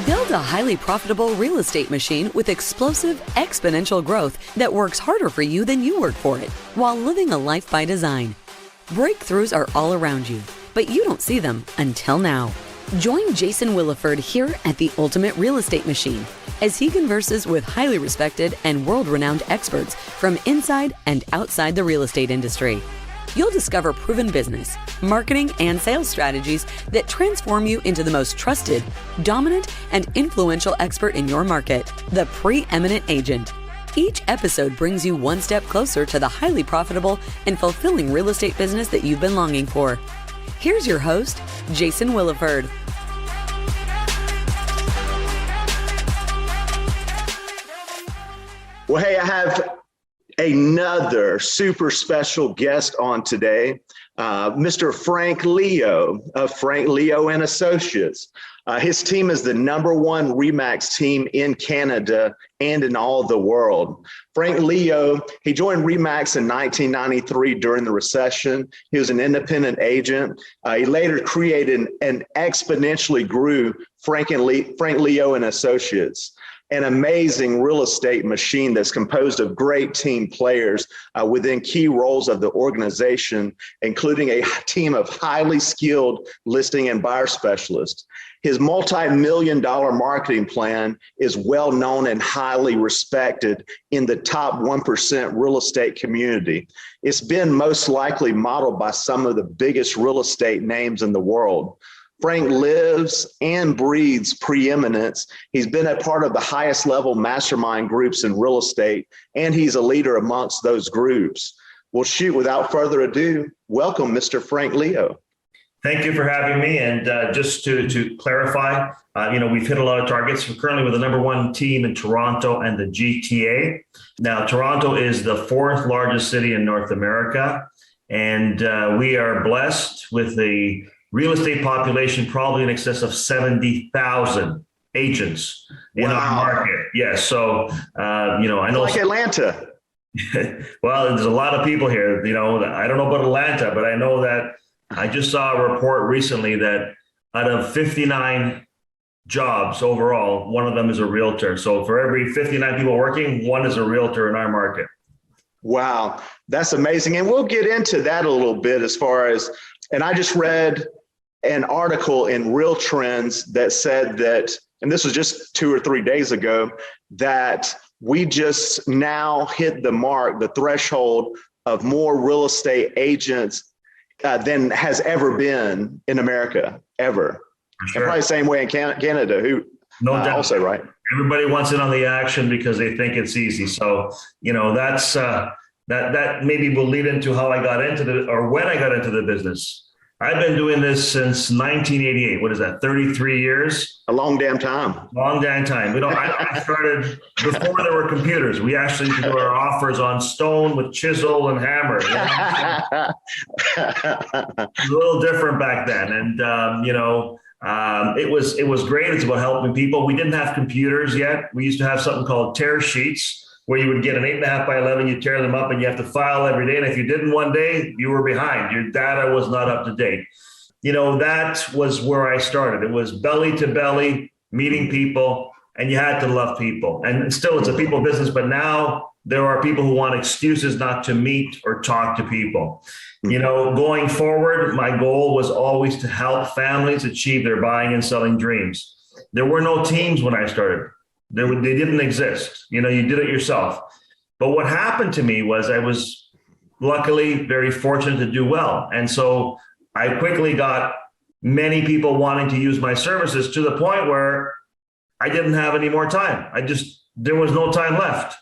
Build a highly profitable real estate machine with explosive, exponential growth that works harder for you than you work for it, while living a life by design. Breakthroughs are all around you, but you don't see them until now. Join Jason Williford here at the Ultimate Real Estate Machine as he converses with highly respected and world-renowned experts from inside and outside the real estate industry. You'll discover proven business, marketing, and sales strategies that transform you into the most trusted, dominant, and influential expert in your market, the preeminent agent. Each episode brings you one step closer to the highly profitable and fulfilling real estate business that you've been longing for. Here's your host, Jason Williford. Well, hey, I have another super special guest on today, Mr. Frank Leo of Frank Leo and Associates. His team is the #1 RE/MAX team in Canada and in all the world. Frank Leo, he joined RE/MAX in 1993 during the recession. He was an independent agent. He later created and exponentially grew Frank Leo and Associates, an amazing real estate machine that's composed of great team players within key roles of the organization, including a team of highly skilled listing and buyer specialists. His multi-million-dollar marketing plan is well known and highly respected in the top 1% real estate community. It's been most likely modeled by some of the biggest real estate names in the world. Frank lives and breathes preeminence. He's been a part of the highest level mastermind groups in real estate, and he's a leader amongst those groups. Well, shoot, without further ado, welcome, Mr. Frank Leo. Thank you for having me. And just to clarify, we've hit a lot of targets. We're currently with the #1 team in Toronto and the GTA. Now, Toronto is the 4th largest city in North America, and we are blessed with a real estate population probably in excess of 70,000 agents in our market. Yes. So, I know. Like Atlanta. Well, there's a lot of people here. I don't know about Atlanta, but I know that I just saw a report recently that out of 59 jobs overall, one of them is a realtor. So for every 59 people working, one is a realtor in our market. Wow, that's amazing. And we'll get into that a little bit and I just read an article in Real Trends that said that, and this was just 2 or 3 days ago, that we just now hit the threshold of more real estate agents than has ever been in America, ever. Sure. And probably the same way in Canada, no doubt. Also, right? Everybody wants in on the action because they think it's easy. So, that's that maybe will lead into how I got into when I got into the business. I've been doing this since 1988. What is that? 33 years? A long damn time. Long damn time. I started before there were computers. We actually used to do our offers on stone with chisel and hammer. It was a little different back then. And, it was great. It's about helping people. We didn't have computers yet. We used to have something called tear sheets, where you would get an 8.5 by 11, you tear them up and you have to file every day. And if you didn't one day, you were behind. Your data was not up to date. That was where I started. It was belly to belly, meeting people, and you had to love people. And still, it's a people business, but now there are people who want excuses not to meet or talk to people. Going forward, my goal was always to help families achieve their buying and selling dreams. There were no teams when I started. They didn't exist. You did it yourself. But what happened to me was I was luckily very fortunate to do well. And so I quickly got many people wanting to use my services to the point where I didn't have any more time. There was no time left.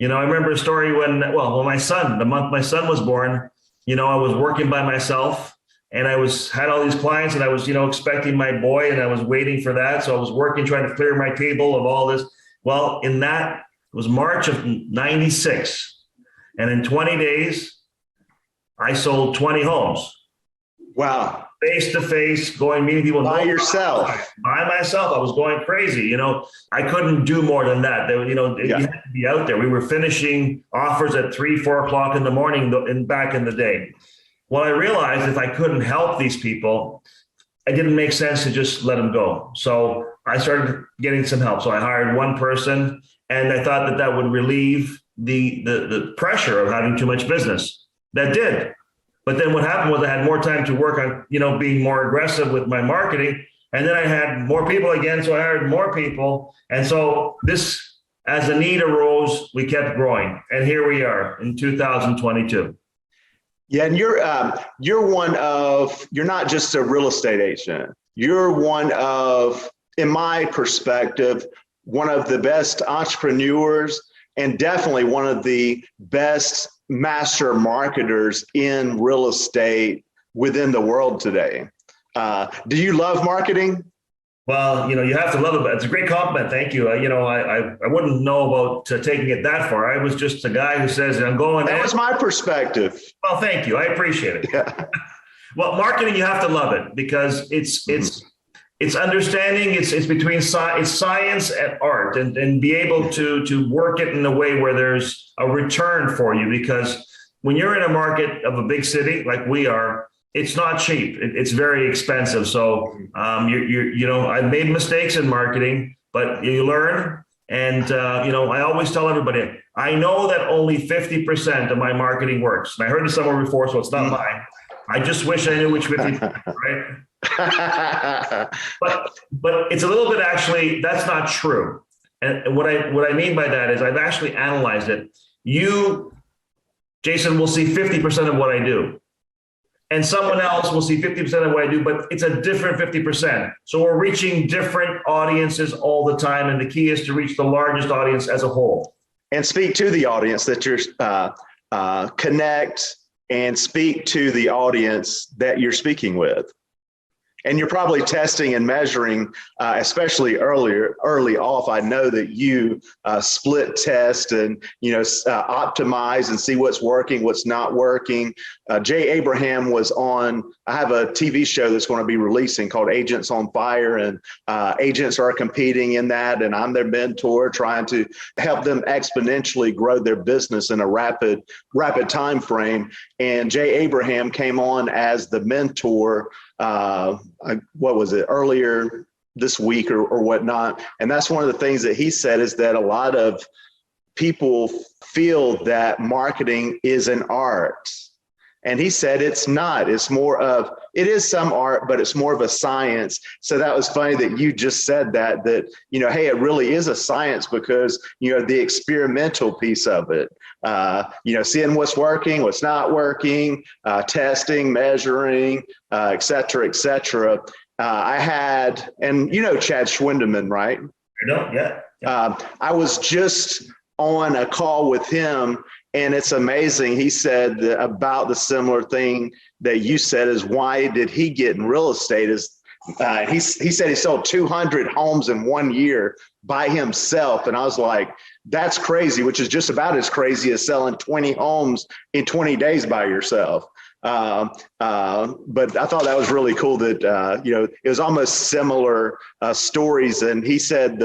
I remember a story when the month my son was born, I was working by myself. And I had all these clients and I was, expecting my boy and I was waiting for that. So I was working, trying to clear my table of all this. Well, it was March of 96. And in 20 days, I sold 20 homes. Wow. Face to face, meeting people. By yourself. By myself. I was going crazy. I couldn't do more than that. You had to be out there. We were finishing offers at 3, 4 o'clock in the morning back in the day. Well, I realized if I couldn't help these people, it didn't make sense to just let them go. So I started getting some help. So I hired one person, and I thought that would relieve the pressure of having too much business. That did. But then what happened was I had more time to work on, being more aggressive with my marketing. And then I had more people again. So I hired more people. And so this, as a need arose, we kept growing. And here we are in 2022. Yeah, and you're not just a real estate agent. You're one of, in my perspective, one of the best entrepreneurs and definitely one of the best master marketers in real estate within the world today. Do you love marketing? Well, you have to love it. But it's a great compliment. Thank you. I wouldn't know about taking it that far. I was just a guy who says, I'm going. That was my perspective. Well, thank you. I appreciate it. Yeah. Well, marketing, you have to love it because it's understanding. It's between it's science and art, and be able to work it in a way where there's a return for you. Because when you're in a market of a big city like we are, it's not cheap. It's very expensive. So I've made mistakes in marketing, but you learn. And I always tell everybody, I know that only 50% of my marketing works. And I heard it somewhere before, so it's not mine. I just wish I knew which 50%, right? but it's a little bit, actually, that's not true. And what I mean by that is I've actually analyzed it. You, Jason, will see 50% of what I do. And someone else will see 50% of what I do, but it's a different 50%. So we're reaching different audiences all the time. And the key is to reach the largest audience as a whole. And speak to the audience that you're connect and speak to the audience that you're speaking with. And you're probably testing and measuring, especially early off. I know that you split test and, optimize and see what's working, what's not working. Jay Abraham was on, I have a TV show that's going to be releasing called Agents on Fire, and agents are competing in that. And I'm their mentor, trying to help them exponentially grow their business in a rapid time frame. And Jay Abraham came on as the mentor, what was it, earlier this week or whatnot. And that's one of the things that he said, is that a lot of people feel that marketing is an art. And he said it's not. It is some art, but it's more of a science. So that was funny that you just said that, hey, it really is a science, because, the experimental piece of it, seeing what's working, what's not working, testing, measuring, et cetera, et cetera. I had, and Chad Schwindeman, right? I know, yeah. I was just on a call with him, and it's amazing. He said about the similar thing that you said, is why did he get in real estate? He said he sold 200 homes in 1 year by himself. And I was like, that's crazy, which is just about as crazy as selling 20 homes in 20 days by yourself. But I thought that was really cool that, it was almost similar stories. And he said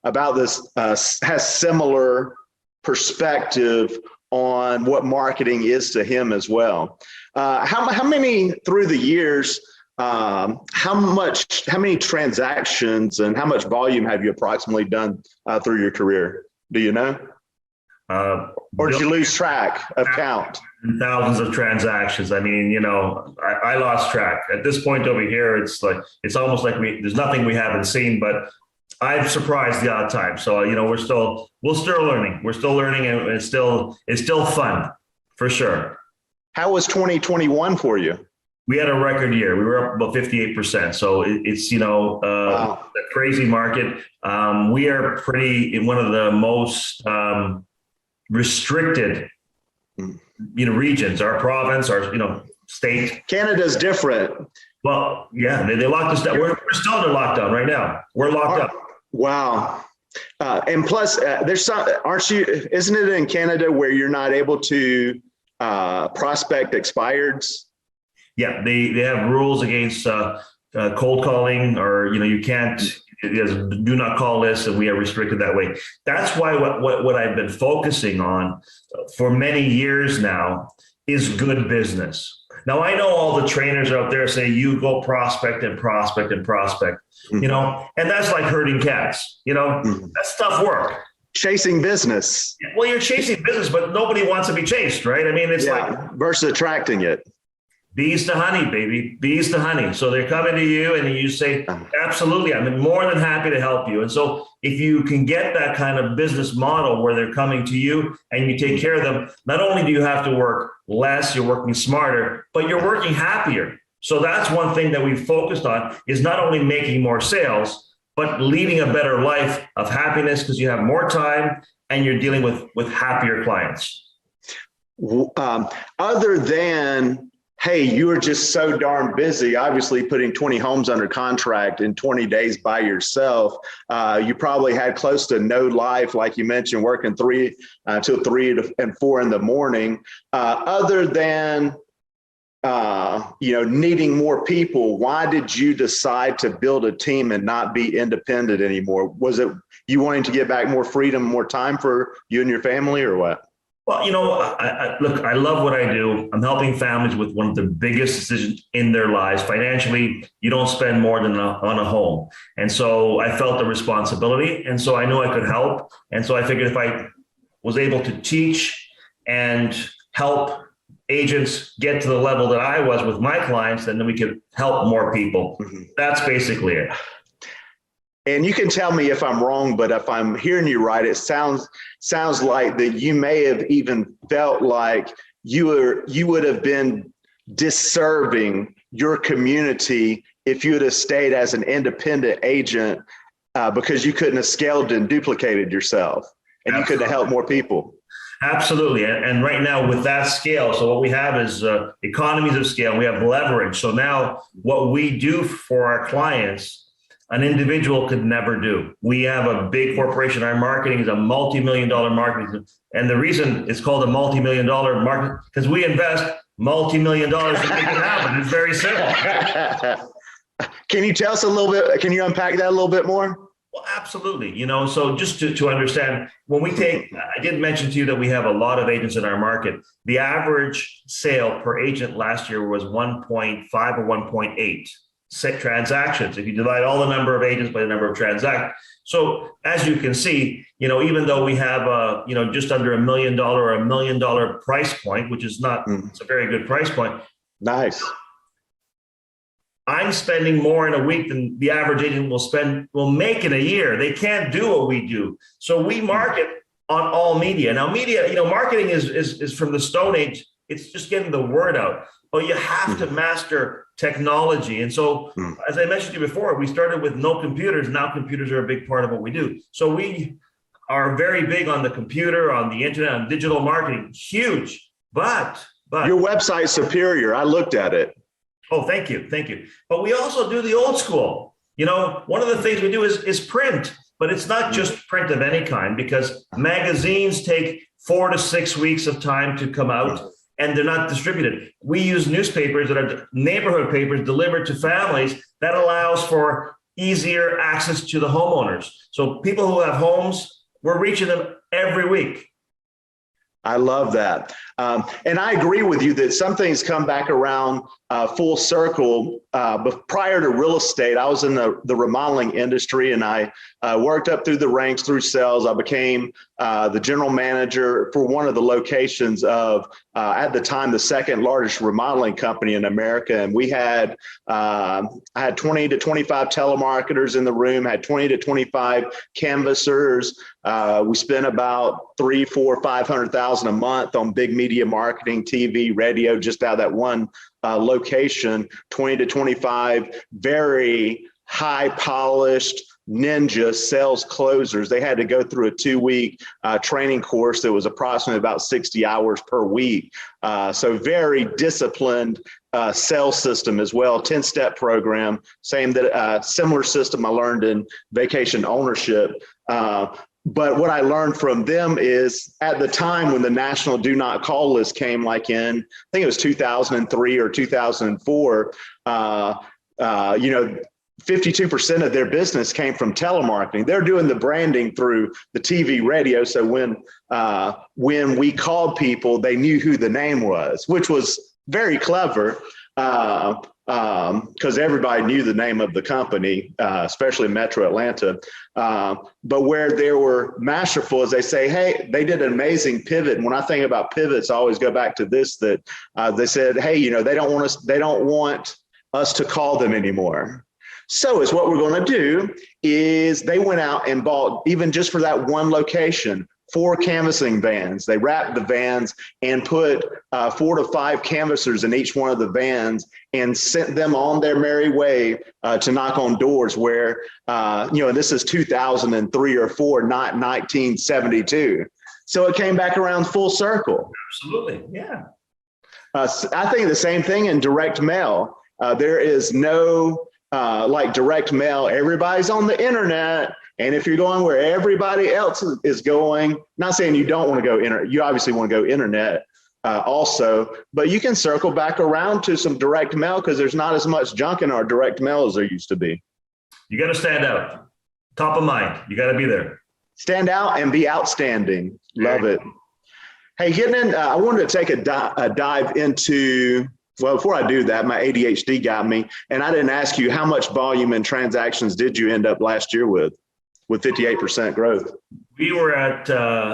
about this has similar perspective on what marketing is to him as well. How many through the years, how many transactions and how much volume have you approximately done through your career? Do you know? Or did you lose track of count? Thousands of transactions. I mean, I lost track at this point over here. It's almost like there's nothing we haven't seen, but I've surprised the odd time. So, we're still learning. We're still learning, and it's still fun for sure. How was 2021 for you? We had a record year. We were up about 58%. So it's, wow. A crazy market. We are pretty in one of the most restricted, regions, our province, our, state. Canada's different. Well, yeah, they locked us down. We're still under lockdown right now. We're locked up. Wow. And plus, there's some, isn't it in Canada where you're not able to prospect expireds? Yeah, they have rules against cold calling, or, you can't, do not call lists, and we are restricted that way. That's why what I've been focusing on for many years now is good business. Now, I know all the trainers out there say you go prospect and prospect and prospect, and that's like herding cats, that's tough work. Chasing business. Well, you're chasing business, but nobody wants to be chased, right? I mean, it's like versus attracting it. Bees to honey, baby, bees to honey. So they're coming to you and you say, absolutely, I'm more than happy to help you. And so if you can get that kind of business model where they're coming to you and you take care of them, not only do you have to work less, you're working smarter, but you're working happier. So that's one thing that we've focused on, is not only making more sales, but leading a better life of happiness, because you have more time and you're dealing with happier clients. Other than, hey, you were just so darn busy, obviously putting 20 homes under contract in 20 days by yourself. You probably had close to no life, like you mentioned, working till 3 and 4 in the morning. Other than, needing more people, why did you decide to build a team and not be independent anymore? Was it you wanting to get back more freedom, more time for you and your family, or what? Well, look, I love what I do. I'm helping families with one of the biggest decisions in their lives. Financially, you don't spend more than on a home. And so I felt the responsibility. And so I knew I could help. And so I figured if I was able to teach and help agents get to the level that I was with my clients, then we could help more people. Mm-hmm. That's basically it. And you can tell me if I'm wrong, but if I'm hearing you right, it sounds like that you may have even felt like you would have been disserving your community if you would have stayed as an independent agent, because you couldn't have scaled and duplicated yourself, and you couldn't have helped more people. Absolutely. And right now with that scale, so what we have is economies of scale. We have leverage. So now what we do for our clients, an individual could never do. We have a big corporation. Our marketing is a multi-million-dollar marketing. And the reason it's called a multi-million-dollar market, because we invest multi-million dollars to make it happen. It's very simple. Can you tell us a little bit, can you unpack that a little bit more? Well, absolutely. So just to understand, when we take, I did mention to you that we have a lot of agents in our market. The average sale per agent last year was 1.5 or 1.8 transactions. If you divide all the number of agents by the number of transactions. So as you can see, even though we have just under $1 million or $1 million price point, which is not, it's a very good price point. Nice. I'm spending more in a week than the average agent will make in a year. They can't do what we do. So we market on all media. Now, media, marketing is from the Stone Age. It's just getting the word out. But you have to master technology. And so, as I mentioned to you before, we started with no computers. Now computers are a big part of what we do. So we are very big on the computer, on the internet, on digital marketing. Huge. But your website's superior. I looked at it. Oh, thank you. Thank you. But we also do the old school. One of the things we do is print, but it's not just print of any kind, because magazines take 4 to 6 weeks of time to come out, and they're not distributed. We use newspapers that are neighborhood papers delivered to families. That allows for easier access to the homeowners. So people who have homes, we're reaching them every week. I love that. And I agree with you that some things come back around full circle. But prior to real estate, I was in the remodeling industry, and I worked up through the ranks through sales. I became the general manager for one of the locations of, at the time, the second largest remodeling company in America. And we had, I had 20 to 25 telemarketers in the room, had 20 to 25 canvassers. We spent about $300,000-$500,000 a month on big media marketing, TV, radio, just out of that one location. 20 to 25 very high polished ninja sales closers. They had to go through a 2-week training course that was approximately about 60 hours per week. So very disciplined sales system as well. 10-step program, similar system I learned in vacation ownership. But what I learned from them is, at the time when the national do not call list came, like in, I think it was 2003 or 2004, 52% of their business came from telemarketing. They're doing the branding through the TV, radio. So when we called people, they knew who the name was, which was very clever. Because everybody knew the name of the company, especially Metro Atlanta. But where they were masterful is they say, hey, they did an amazing pivot. And when I think about pivots, I always go back to this, that they said, hey, they don't want us to call them anymore. So is what we're going to do is they went out and bought, even just for that one location, 4 canvassing vans. They wrapped the vans and put 4 to 5 canvassers in each one of the vans and sent them on their merry way to knock on doors where, this is 2003 or 4, not 1972. So it came back around full circle. Absolutely, yeah. I think the same thing in direct mail. There is no like direct mail. Everybody's on the internet. And if you're going where everybody else is going, not saying you don't want to go internet, you obviously want to go internet also, but you can circle back around to some direct mail because there's not as much junk in our direct mail as there used to be. You got to stand out, top of mind. You got to be there. Stand out and be outstanding. Love it. Hey, getting in, I wanted to take a dive into, well, before I do that, my ADHD got me, and I didn't ask you how much volume and transactions did you end up last year with 58% growth? We were at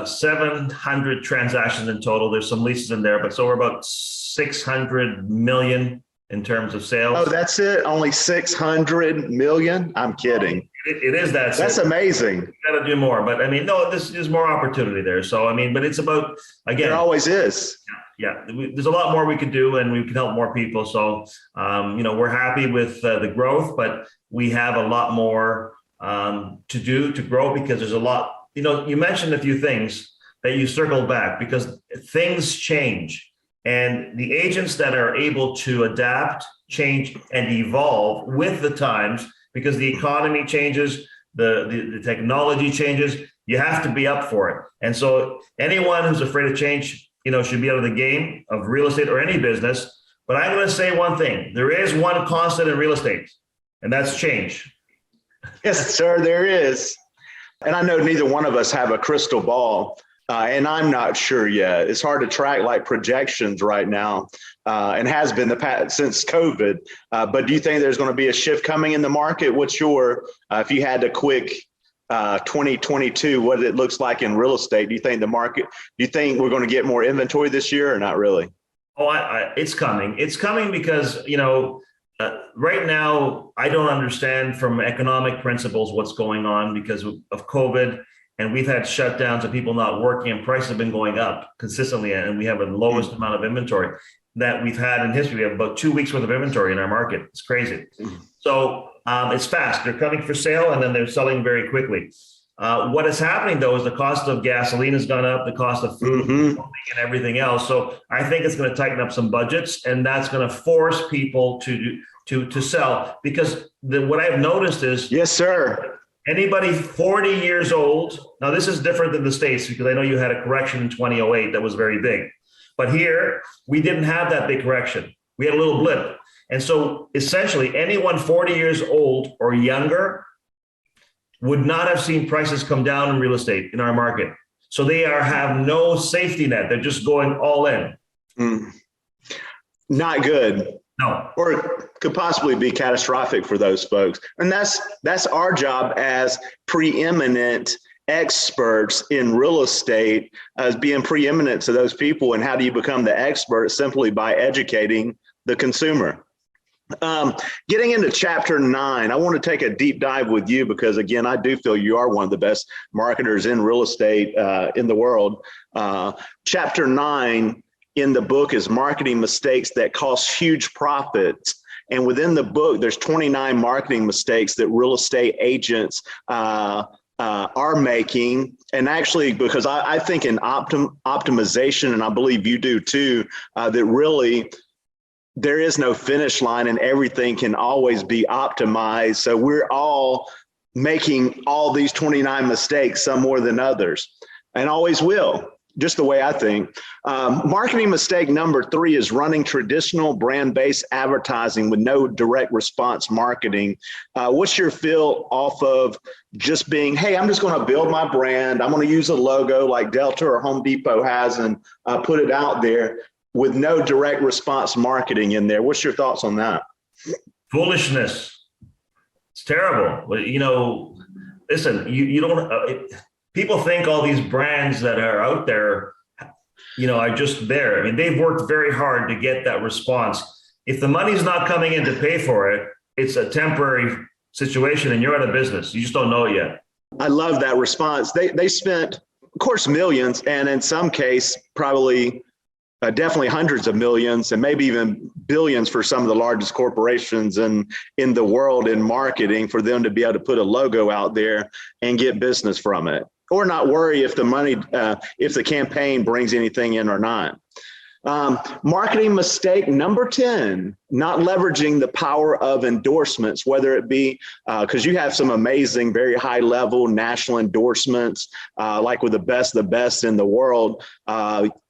700 transactions in total. There's some leases in there, but so we're about 600 million in terms of sales. Oh, that's it? Only 600 million? I'm kidding. It is that. That's amazing. You got to do more, but I mean, no, there's more opportunity there. So, I mean, but it's about, again. There always is. Yeah, there's a lot more we could do and we can help more people. So, we're happy with the growth, but we have a lot more to do to grow because there's a lot, you mentioned a few things that you circled back because things change and the agents that are able to adapt, change and evolve with the times because the economy changes, the technology changes, you have to be up for it. And so anyone who's afraid of change, should be out of the game of real estate or any business. But I'm going to say one thing, there is one constant in real estate and that's change. Yes, sir, there is. And I know neither one of us have a crystal ball, and I'm not sure yet. It's hard to track like projections right now, and has been the past since COVID. But do you think there's going to be a shift coming in the market? What's your, if you had a quick 2022, what it looks like in real estate? Do you think do you think we're going to get more inventory this year or not really? Oh, it's coming. It's coming because, right now, I don't understand from economic principles what's going on because of COVID, and we've had shutdowns of people not working, and prices have been going up consistently, and we have the lowest amount of inventory that we've had in history. We have about 2 weeks worth of inventory in our market. It's crazy. So it's fast. They're coming for sale, and then they're selling very quickly. What is happening, though, is the cost of gasoline has gone up, the cost of food and everything else. So I think it's going to tighten up some budgets, and that's going to force people to sell. Because what I've noticed is, yes, sir, anybody 40 years old. Now, this is different than the States because I know you had a correction in 2008 that was very big. But here, we didn't have that big correction. We had a little blip. And so essentially, anyone 40 years old or younger would not have seen prices come down in real estate in our market. So they have no safety net. They're just going all in. Not good. No. Or it could possibly be catastrophic for those folks. And that's our job as preeminent experts in real estate, as being preeminent to those people. And how do you become the expert? Simply by educating the consumer. Getting into chapter 9, I want to take a deep dive with you because, again, I do feel you are one of the best marketers in real estate in the world. Chapter 9 in the book is marketing mistakes that cost huge profits. And within the book, there's 29 marketing mistakes that real estate agents are making. And actually, because I think in optimization, and I believe you do too, that really there is no finish line and everything can always be optimized. So we're all making all these 29 mistakes, some more than others, and always will. Just the way I think. Marketing mistake number 3 is running traditional brand-based advertising with no direct response marketing. What's your feel off of just being, hey, I'm just going to build my brand. I'm going to use a logo like Delta or Home Depot has and put it out there. with no direct response marketing in there. What's your thoughts on that? Foolishness. It's terrible. But, listen, you don't, people think all these brands that are out there, are just there. I mean, they've worked very hard to get that response. If the money's not coming in to pay for it, it's a temporary situation and you're out of business. You just don't know it yet. I love that response. They spent, of course, millions, and in some case, probably definitely hundreds of millions and maybe even billions for some of the largest corporations in the world in marketing for them to be able to put a logo out there and get business from it, or not worry if the money, if the campaign brings anything in or not. Marketing mistake number 10, not leveraging the power of endorsements, whether it be because you have some amazing, very high level national endorsements, like with the best in the world.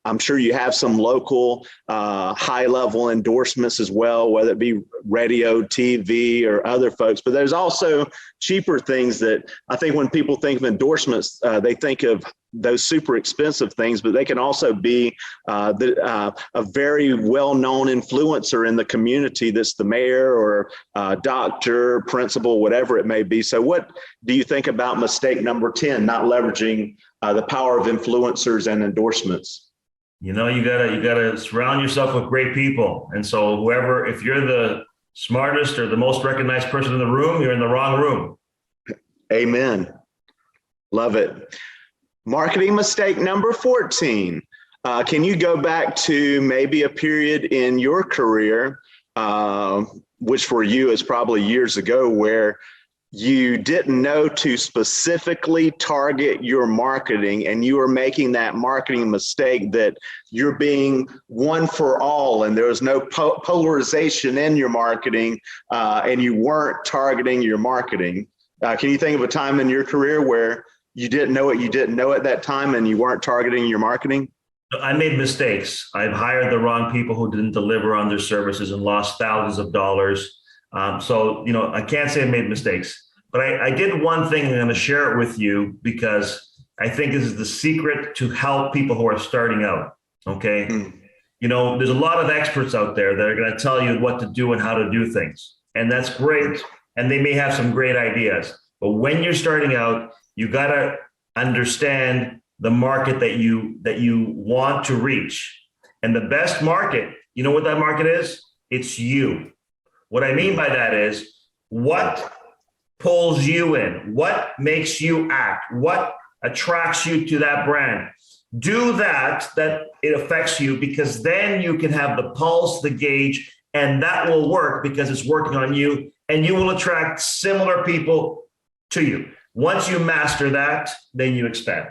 I'm sure you have some local high level endorsements as well, whether it be radio, TV, or other folks. But there's also cheaper things that I think when people think of endorsements, they think of those super expensive things, but they can also be a very well-known influencer in the community that's the mayor or doctor, principal, whatever it may be. So what do you think about mistake number 10, not leveraging the power of influencers and endorsements? You gotta surround yourself with great people. And so if you're the smartest or the most recognized person in the room, you're in the wrong room. Amen. Love it. Marketing mistake number 14. Can you go back to maybe a period in your career, which for you is probably years ago, where you didn't know to specifically target your marketing and you were making that marketing mistake that you're being one for all and there was no polarization in your marketing and you weren't targeting your marketing? Can you think of a time in your career where you didn't know at that time and you weren't targeting your marketing? I made mistakes. I've hired the wrong people who didn't deliver on their services and lost thousands of dollars. I can't say I made mistakes, but I did one thing. I'm going to share it with you because I think this is the secret to help people who are starting out. Okay. There's a lot of experts out there that are going to tell you what to do and how to do things. And that's great. And they may have some great ideas, but when you're starting out, you got to understand the market that you want to reach. And the best market, you know what that market is? It's you. What I mean by that is what pulls you in, what makes you act, what attracts you to that brand. Do that it affects you, because then you can have the pulse, the gauge, and that will work because it's working on you, and you will attract similar people to you. Once you master that, then you expand.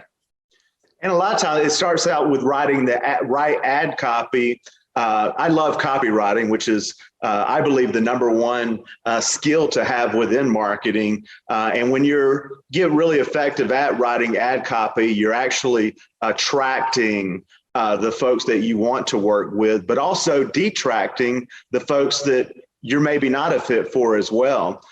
And a lot of times it starts out with writing the right ad copy. I love copywriting, which is, I believe, the number one skill to have within marketing. And when get really effective at writing ad copy, you're actually attracting the folks that you want to work with, but also detracting the folks that you're maybe not a fit for as well.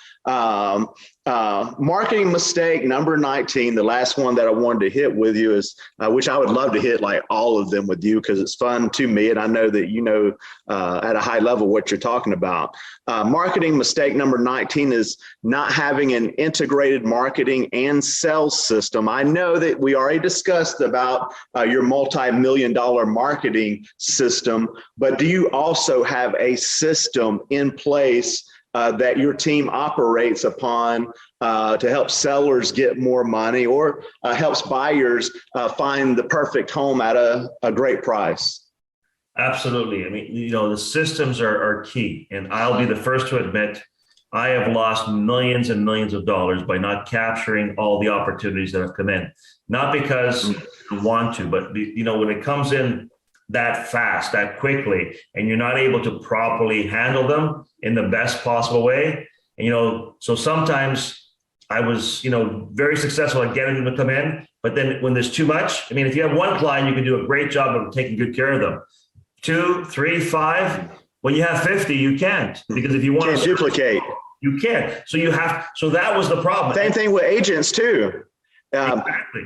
Marketing mistake number 19, the last one that I wanted to hit with you is, which I would love to hit like all of them with you because it's fun to me. And I know that at a high level what you're talking about. Marketing mistake number 19 is not having an integrated marketing and sales system. I know that we already discussed about your multi-million-dollar marketing system, but do you also have a system in place that your team operates upon to help sellers get more money or helps buyers find the perfect home at a great price? Absolutely. I mean, the systems are key. And I'll be the first to admit, I have lost millions and millions of dollars by not capturing all the opportunities that have come in. Not because I want to, but when it comes in that fast, that quickly, and you're not able to properly handle them in the best possible way. And, so sometimes I was, very successful at getting them to come in, but then when there's too much, I mean, if you have one client, you can do a great job of taking good care of them. 2, 3, 5, when you have 50, you can't, because if you want to duplicate, you can't. So that was the problem. Same thing with agents too. Exactly.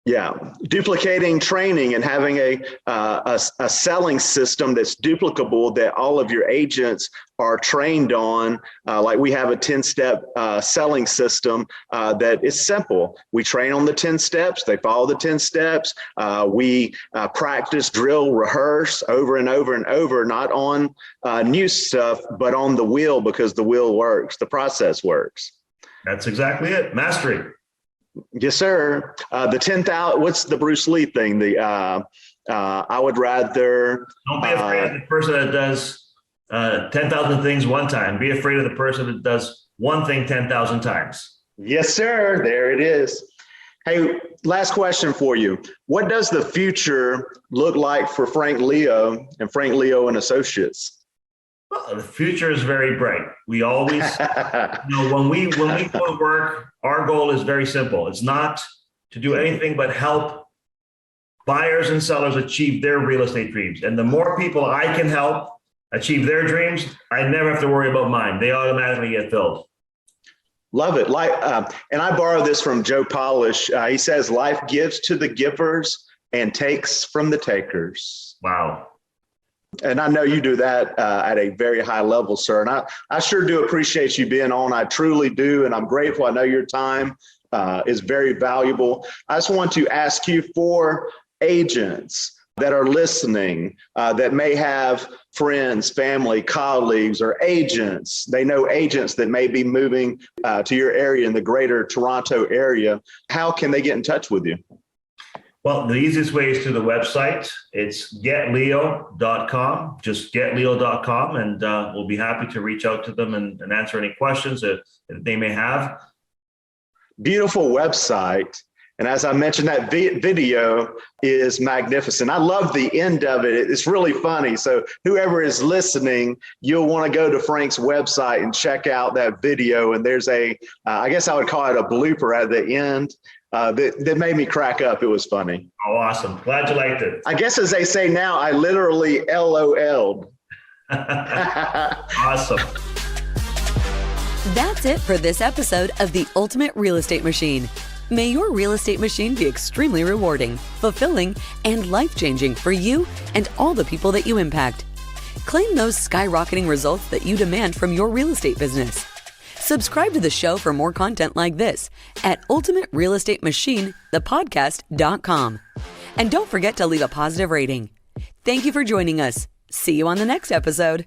Yeah, duplicating training and having a selling system that's duplicable that all of your agents are trained on. Like we have a 10-step selling system that is simple. We train on the 10 steps. They follow the 10 steps. We practice, drill, rehearse over and over and over, not on new stuff, but on the wheel, because the wheel works, the process works. That's exactly it. Mastery. Yes, sir. The 10,000, what's the Bruce Lee thing? I would rather. Don't be afraid of the person that does 10,000 things one time. Be afraid of the person that does one thing 10,000 times. Yes, sir. There it is. Hey, last question for you. What does the future look like for Frank Leo and Frank Leo and Associates? Well, the future is very bright. We always, when we go to work, our goal is very simple. It's not to do anything but help buyers and sellers achieve their real estate dreams. And the more people I can help achieve their dreams, I never have to worry about mine. They automatically get filled. Love it. And I borrow this from Joe Polish. He says, life gives to the givers and takes from the takers. Wow. And I know you do that at a very high level, sir. And I sure do appreciate you being on. I truly do. And I'm grateful. I know your time is very valuable. I just want to ask you, for agents that are listening, that may have friends, family, colleagues, or agents, they know agents that may be moving to your area in the greater Toronto area, how can they get in touch with you? Well, the easiest way is to the website. It's getleo.com, just getleo.com, and we'll be happy to reach out to them and answer any questions that they may have. Beautiful website. And as I mentioned, that video is magnificent. I love the end of it. It's really funny. So whoever is listening, you'll want to go to Frank's website and check out that video. And there's I guess I would call it a blooper at the end. That made me crack up. It was funny. Oh, awesome. Glad you liked it. I guess, as they say now, I literally LOL'd. Awesome. That's it for this episode of The Ultimate Real Estate Machine. May your real estate machine be extremely rewarding, fulfilling, and life-changing for you and all the people that you impact. Claim those skyrocketing results that you demand from your real estate business. Subscribe to the show for more content like this at ultimaterealestatemachine.thepodcast.com. And don't forget to leave a positive rating. Thank you for joining us. See you on the next episode.